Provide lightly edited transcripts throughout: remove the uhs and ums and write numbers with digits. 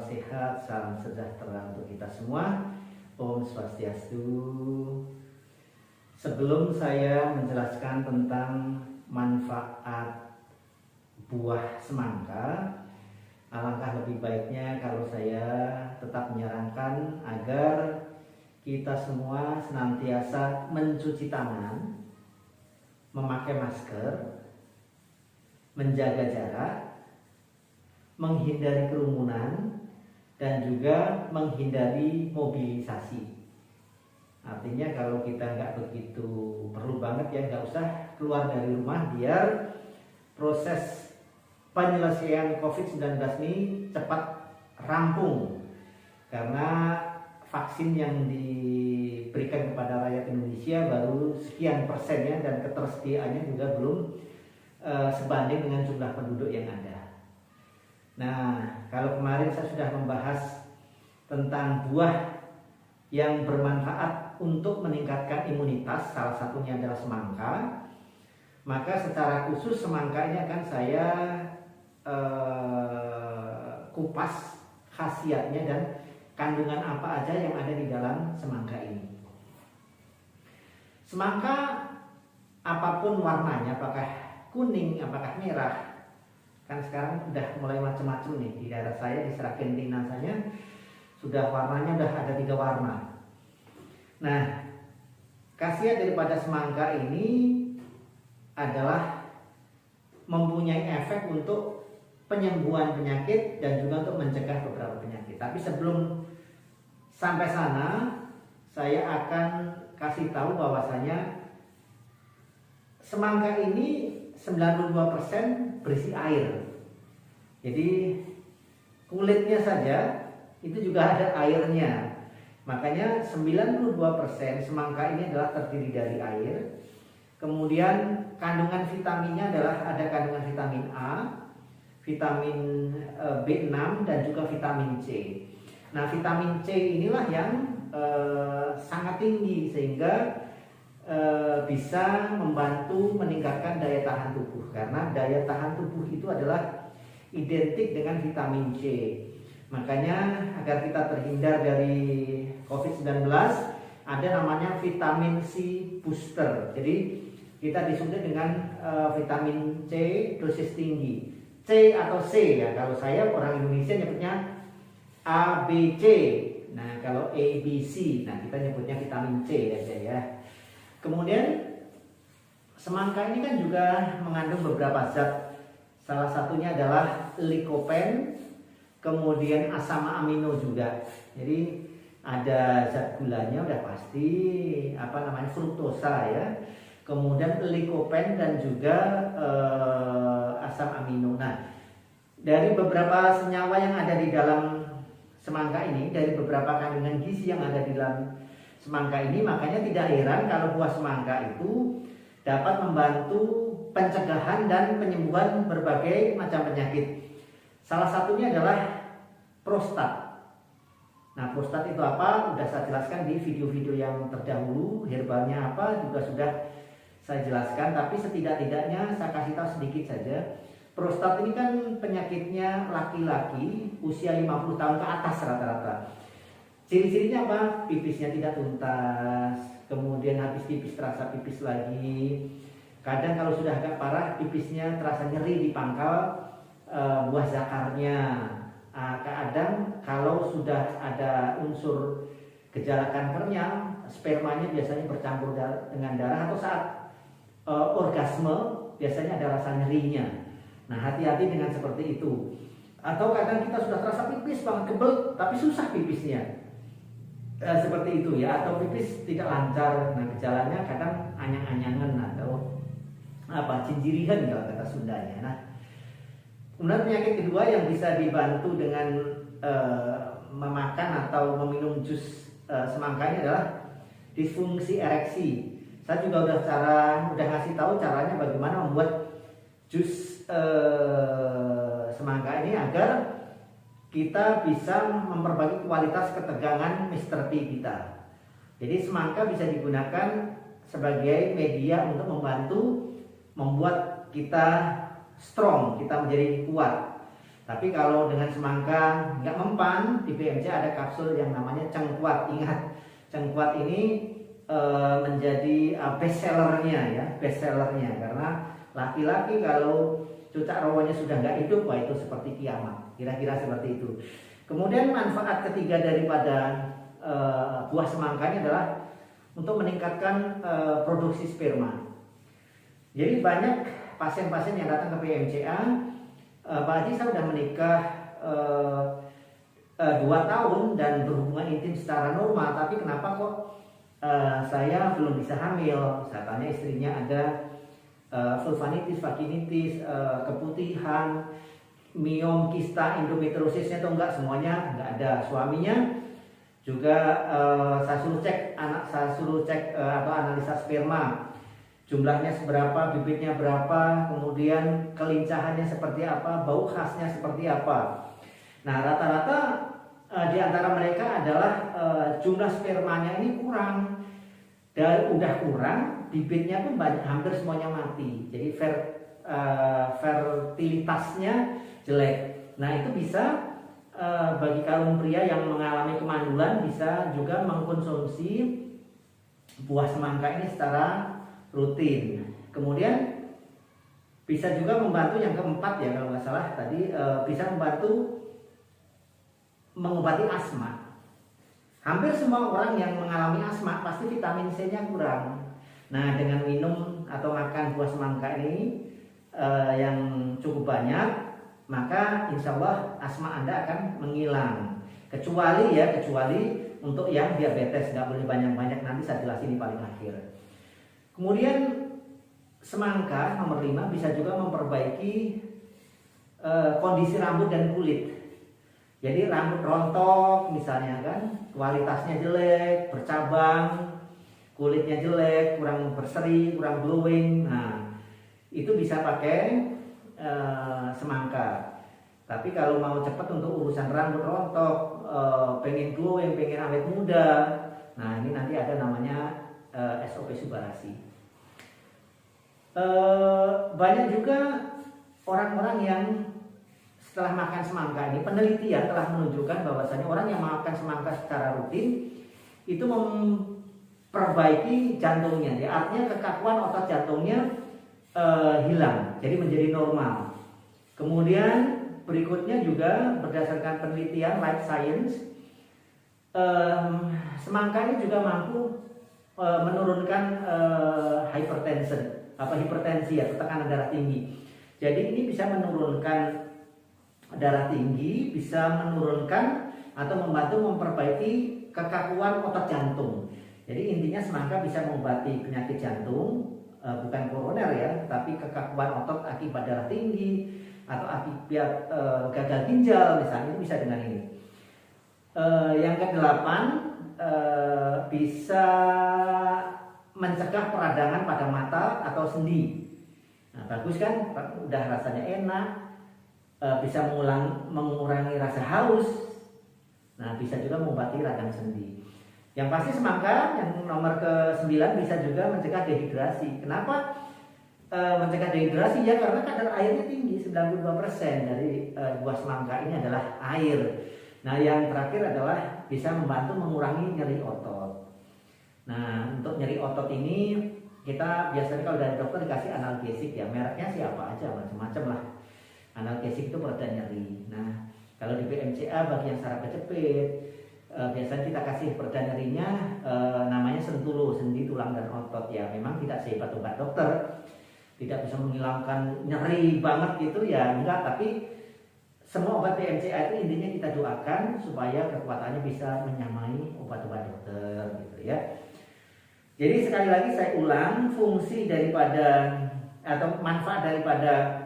sehat, salam sejahtera untuk kita semua. Om Swastiastu. Sebelum saya menjelaskan tentang manfaat buah semangka, alangkah lebih baiknya kalau saya tetap menyarankan agar kita semua senantiasa mencuci tangan, memakai masker, menjaga jarak, menghindari kerumunan, dan juga menghindari mobilisasi. Artinya kalau kita nggak begitu perlu banget ya nggak usah keluar dari rumah, biar proses penyelesaian COVID-19 ini cepat rampung. Karena vaksin yang diberikan kepada rakyat Indonesia baru sekian persennya dan ketersediaannya juga belum sebanding dengan jumlah penduduk yang ada. Nah, kalau kemarin saya sudah membahas tentang buah yang bermanfaat untuk meningkatkan imunitas, salah satunya adalah semangka, maka secara khusus semangka ini akan saya kupas khasiatnya dan kandungan apa aja yang ada di dalam semangka ini. Semangka apapun warnanya, apakah kuning, apakah merah, kan sekarang udah mulai macam-macam nih. Di daerah saya di Seragentina saja sudah warnanya udah ada 3 warna. Nah, khasiat daripada semangka ini adalah mempunyai efek untuk penyembuhan penyakit dan juga untuk mencegah beberapa penyakit. Tapi sebelum sampai sana, saya akan kasih tahu bahwasanya semangka ini 92% berisi air. Jadi kulitnya saja itu juga ada airnya. Makanya 92% semangka ini adalah terdiri dari air. Kemudian kandungan vitaminnya adalah ada kandungan vitamin A, vitamin B6 dan juga vitamin C. Nah, vitamin C inilah yang sangat tinggi sehingga bisa membantu meningkatkan daya tahan tubuh, karena daya tahan tubuh itu adalah identik dengan vitamin C. Makanya agar kita terhindar dari COVID-19 ada namanya vitamin C booster. Jadi kita disuntik dengan vitamin C dosis tinggi, C atau C ya. Kalau saya orang Indonesia nyebutnya A, B, C. Nah, kalau A, B, C, nah kita nyebutnya vitamin C aja ya. Kemudian semangka ini kan juga mengandung beberapa zat. Salah satunya adalah lycopene, kemudian asam amino juga. Jadi ada zat gulanya udah pasti, fruktosa ya. Kemudian lycopene dan juga asam amino. Nah, dari beberapa senyawa yang ada di dalam semangka ini, dari beberapa kandungan gizi yang ada di dalam semangka ini, makanya tidak heran kalau buah semangka itu dapat membantu pencegahan dan penyembuhan berbagai macam penyakit. Salah satunya adalah prostat. Nah, prostat itu apa? Sudah saya jelaskan di video-video yang terdahulu. Herbalnya apa juga sudah saya jelaskan, tapi setidak-tidaknya saya kasih tahu sedikit saja. Prostat ini kan penyakitnya laki-laki usia 50 tahun ke atas rata-rata. Ciri-cirinya apa? Pipisnya tidak tuntas, kemudian habis pipis terasa pipis lagi. Kadang kalau sudah agak parah, pipisnya terasa nyeri di pangkal buah zakarnya. Kadang kalau sudah ada unsur gejala kankernya, spermanya biasanya bercampur dengan darah, atau saat orgasme biasanya ada rasa nyerinya. Nah, hati-hati dengan seperti itu. Atau kadang kita sudah terasa pipis banget, kebel, tapi susah pipisnya. Seperti itu ya, atau pipis tidak lancar. Nah, gejalanya kadang anyang-anyangan atau cinjirihan kalau kata Sundanya. Nah, kemudian penyakit kedua yang bisa dibantu dengan memakan atau meminum jus semangka ini adalah disfungsi ereksi. Saya juga udah ngasih tahu caranya bagaimana membuat jus semangka ini agar kita bisa memperbaiki kualitas ketegangan Mr. T kita. Jadi semangka bisa digunakan sebagai media untuk membantu membuat kita strong, kita menjadi kuat. Tapi kalau dengan semangka nggak mempan, di BMC ada kapsul yang namanya cengkuat. Ingat, cengkuat ini menjadi best sellernya ya, best sellernya, karena laki-laki kalau cucak rawannya sudah nggak hidup, wah itu seperti kiamat, kira-kira seperti itu. Kemudian manfaat ketiga daripada buah semangka ini adalah untuk meningkatkan produksi sperma. Jadi banyak pasien-pasien yang datang ke PMCA, Pak Haji saya sudah menikah 2 tahun dan berhubungan intim secara normal, tapi kenapa kok saya belum bisa hamil? Saya tanya istrinya ada vulvanitis, vaginitis, keputihan, miom, kista, endometriosisnya atau enggak, semuanya enggak ada. Suaminya juga saya suruh cek atau analisa sperma, jumlahnya seberapa, bibitnya berapa, kemudian kelincahannya seperti apa, bau khasnya seperti apa. Nah, rata-rata di antara mereka adalah jumlah spermanya ini kurang, dan udah kurang, bibitnya pun banyak, hampir semuanya mati. Jadi fertilitasnya jelek. Nah, itu bisa bagi kaum pria yang mengalami kemandulan bisa juga mengkonsumsi buah semangka ini secara rutin. Kemudian bisa juga membantu yang keempat ya, kalau nggak salah tadi, bisa membantu mengobati asma. Hampir semua orang yang mengalami asma pasti vitamin C-nya kurang. Nah, dengan minum atau makan buah semangka ini yang cukup banyak, maka insya Allah asma Anda akan menghilang. Kecuali untuk yang diabetes, nggak boleh banyak-banyak, nanti saya jelasin di paling akhir. Kemudian semangka nomor 5 bisa juga memperbaiki kondisi rambut dan kulit. Jadi rambut rontok misalnya kan, kualitasnya jelek, bercabang, kulitnya jelek, kurang berseri, kurang glowing. Nah, itu bisa pakai semangka. Tapi kalau mau cepat untuk urusan rambut rontok, pengen glowing, pengen awet muda, nah ini nanti ada namanya SOP Subarasi. Banyak juga orang-orang yang setelah makan semangka ini, penelitian telah menunjukkan bahwasanya orang yang makan semangka secara rutin itu memperbaiki jantungnya. Ya, artinya kekakuan otot jantungnya hilang, jadi menjadi normal. Kemudian berikutnya juga berdasarkan penelitian life science, semangka ini juga mampu menurunkan hipertensi atau tekanan darah tinggi. Jadi ini bisa menurunkan darah tinggi, bisa menurunkan atau membantu memperbaiki kekakuan otot jantung. Jadi intinya semangka bisa mengobati penyakit jantung, bukan koroner ya, tapi kekakuan otot akibat darah tinggi atau akibat gagal ginjal misalnya, bisa dengan ini. Yang ke-8, bisa mencegah peradangan pada mata atau sendi. Nah, bagus kan? Udah rasanya enak, bisa mengurangi rasa haus. Nah, bisa juga mengobati radang sendi. Yang pasti semangka yang nomor ke-9 bisa juga mencegah dehidrasi. Kenapa mencegah dehidrasi? Ya karena kadar airnya tinggi, 92% dari buah semangka ini adalah air. Nah, yang terakhir adalah bisa membantu mengurangi nyeri otot. Nah, untuk nyeri otot ini kita biasanya kalau dari dokter dikasih analgesik ya, mereknya siapa aja, macam-macam lah. Analgesik itu pereda nyeri. Nah, kalau di BMCA bagi yang saraf kejepit, biasanya kita kasih pereda nyerinya, namanya Sentulo, sendi, tulang dan otot. Ya memang tidak sehebat obat dokter, tidak bisa menghilangkan nyeri banget gitu ya, enggak. Tapi semua obat BMCA itu intinya kita doakan supaya kekuatannya bisa menyamai obat-obat dokter gitu ya. Jadi sekali lagi saya ulang, fungsi daripada atau manfaat daripada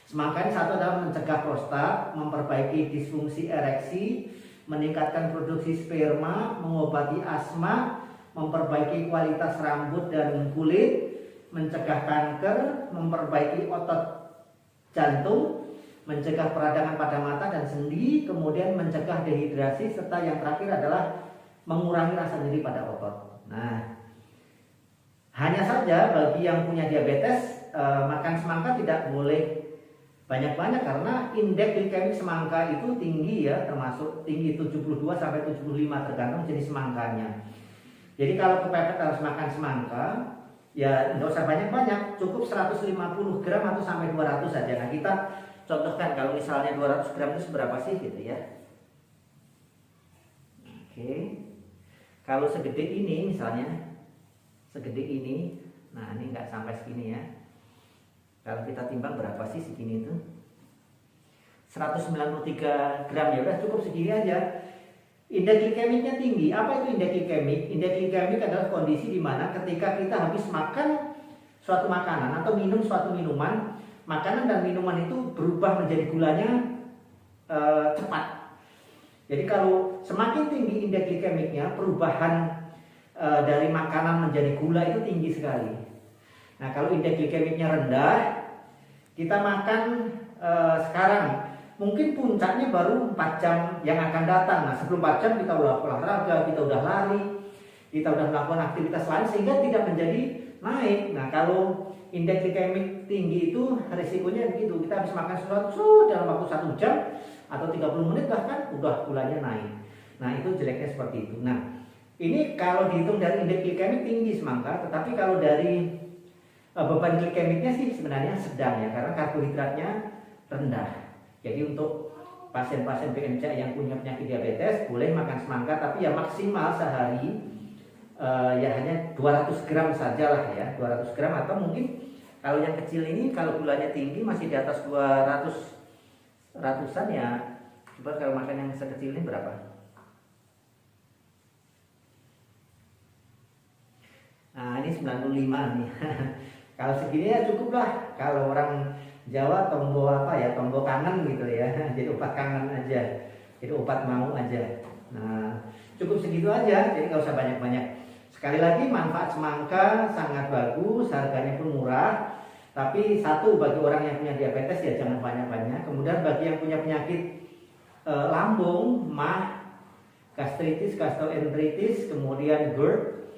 semangka ini, satu adalah mencegah prostat, memperbaiki disfungsi ereksi, meningkatkan produksi sperma, mengobati asma, memperbaiki kualitas rambut dan kulit, mencegah kanker, memperbaiki otot jantung, mencegah peradangan pada mata dan sendi, kemudian mencegah dehidrasi, serta yang terakhir adalah mengurangi rasa nyeri pada otot. Nah, hanya saja bagi yang punya diabetes, makan semangka tidak boleh Banyak-banyak karena indeks glikemik semangka itu tinggi ya, termasuk tinggi 72 sampai 75 tergantung jenis semangkanya. Jadi kalau kepepet harus makan semangka, ya nggak usah banyak-banyak, cukup 150 gram atau sampai 200 saja. Nah kita contohkan kalau misalnya 200 gram itu seberapa sih gitu ya. Oke, kalau segede ini misalnya, segede ini, nah ini nggak sampai segini ya. Kalau kita timbang berapa sih segini itu? 193 gram, ya udah cukup segini aja. Indeks glikemiknya tinggi. Apa itu indeks glikemik? Indeks glikemik adalah kondisi di mana ketika kita habis makan suatu makanan atau minum suatu minuman, makanan dan minuman itu berubah menjadi gulanya cepat. Jadi kalau semakin tinggi indeks glikemiknya, perubahan dari makanan menjadi gula itu tinggi sekali. Nah kalau indeks glikemiknya rendah, kita makan sekarang, mungkin puncaknya baru 4 jam yang akan datang. Nah sebelum 4 jam kita udah olahraga, kita udah lari, kita udah melakukan aktivitas lain sehingga tidak menjadi naik. Nah kalau indeks glikemik tinggi itu risikonya begitu, kita habis makan sesuatu dalam waktu 1 jam atau 30 menit bahkan udah gulanya naik. Nah itu jeleknya seperti itu. Nah ini kalau dihitung dari indeks glikemik tinggi semangka, tetapi kalau dari beban glikemiknya sih sebenarnya sedang ya, karena karbohidratnya rendah. Jadi untuk pasien-pasien PMC yang punya penyakit diabetes boleh makan semangka, tapi ya maksimal sehari ya hanya 200 gram saja lah ya, 200 gram atau mungkin kalau yang kecil ini kalau gulanya tinggi masih di atas 200-an ya. Coba kalau makan yang sekecil ini berapa? Nah ini 95 nih. Kalau segini ya cukup lah. Kalau orang Jawa tombo apa ya, tombo kangen gitu ya. Jadi obat kangen aja, jadi obat mau aja. Nah cukup segitu aja, jadi nggak usah banyak-banyak. Sekali lagi manfaat semangka sangat bagus, harganya pun murah. Tapi satu, bagi orang yang punya diabetes ya jangan banyak-banyak. Kemudian bagi yang punya penyakit lambung, MAH, gastritis, gastroenteritis, kemudian GERD,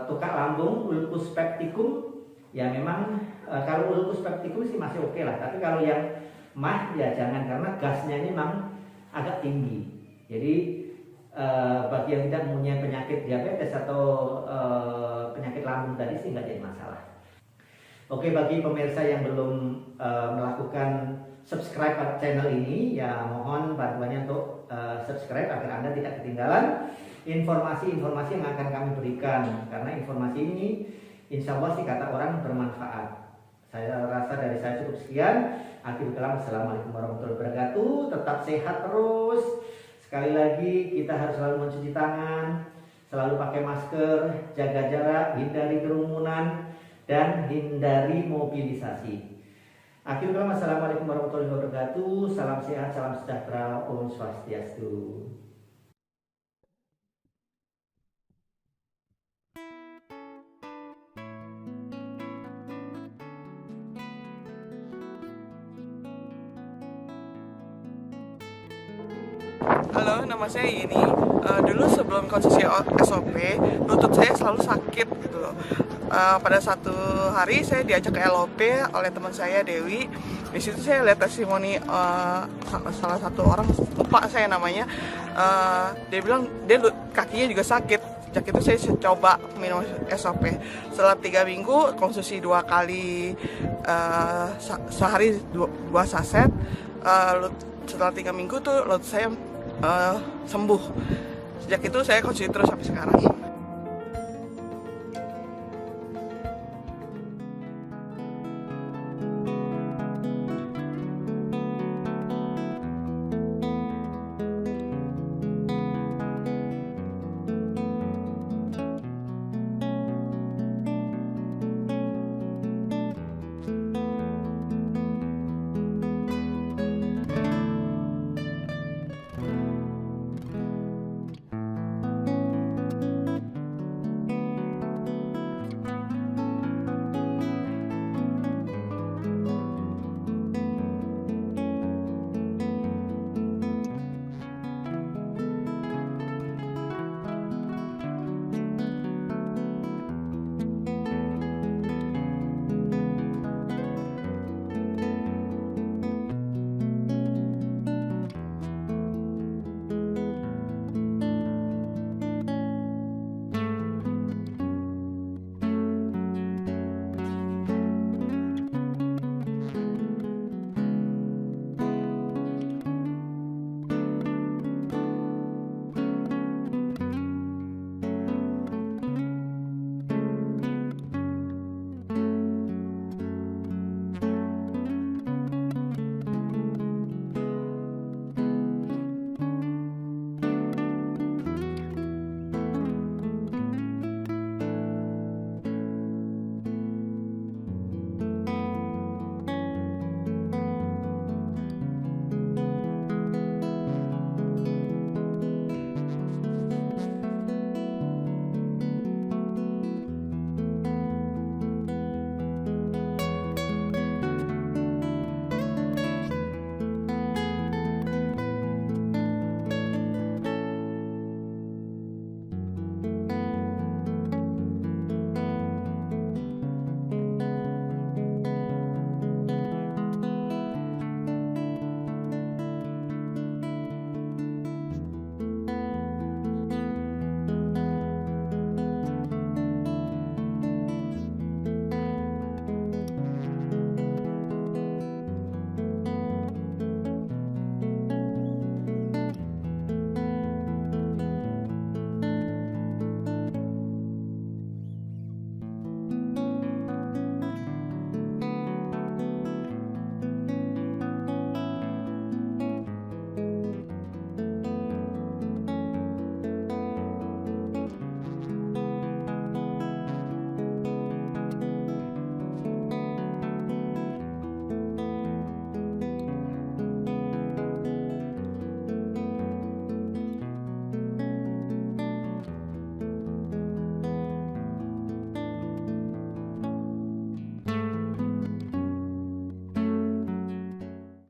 tukak lambung, ulcus pepticum, ya memang kalau ulcus pepticum sih masih oke lah, tapi kalau yang MAH ya jangan, karena gasnya ini memang agak tinggi. Jadi bagi yang tidak mempunyai penyakit diabetes atau penyakit lambung tadi sih nggak jadi masalah. Oke, bagi pemirsa yang belum melakukan subscribe channel ini, ya mohon bantuannya untuk subscribe agar Anda tidak ketinggalan informasi-informasi yang akan kami berikan, karena informasi ini insya Allah sih kata orang bermanfaat. Saya rasa dari saya cukup sekian. Akhirul kalam, assalamualaikum warahmatullahi wabarakatuh. Tetap sehat terus. Sekali lagi kita harus selalu mencuci tangan, selalu pakai masker, jaga jarak, hindari kerumunan, dan hindari mobilisasi. Akhirul kalam, assalamualaikum warahmatullahi wabarakatuh. Salam sehat, salam sejahtera, Om Swastiastu. Halo, nama saya Yeni. Dulu sebelum konsumsi SOP, lutut saya selalu sakit gitu loh. Pada satu hari saya diajak ke LOP oleh teman saya Dewi. Di situ saya lihat testimoni salah satu orang, lupa saya namanya. Dia bilang dia kakinya juga sakit. Sejak itu saya coba minum SOP. Setelah 3 minggu konsumsi 2 kali sehari 2 saset. Setelah 3 minggu tuh lutut saya sembuh. Sejak itu saya konsumsi terus sampai sekarang.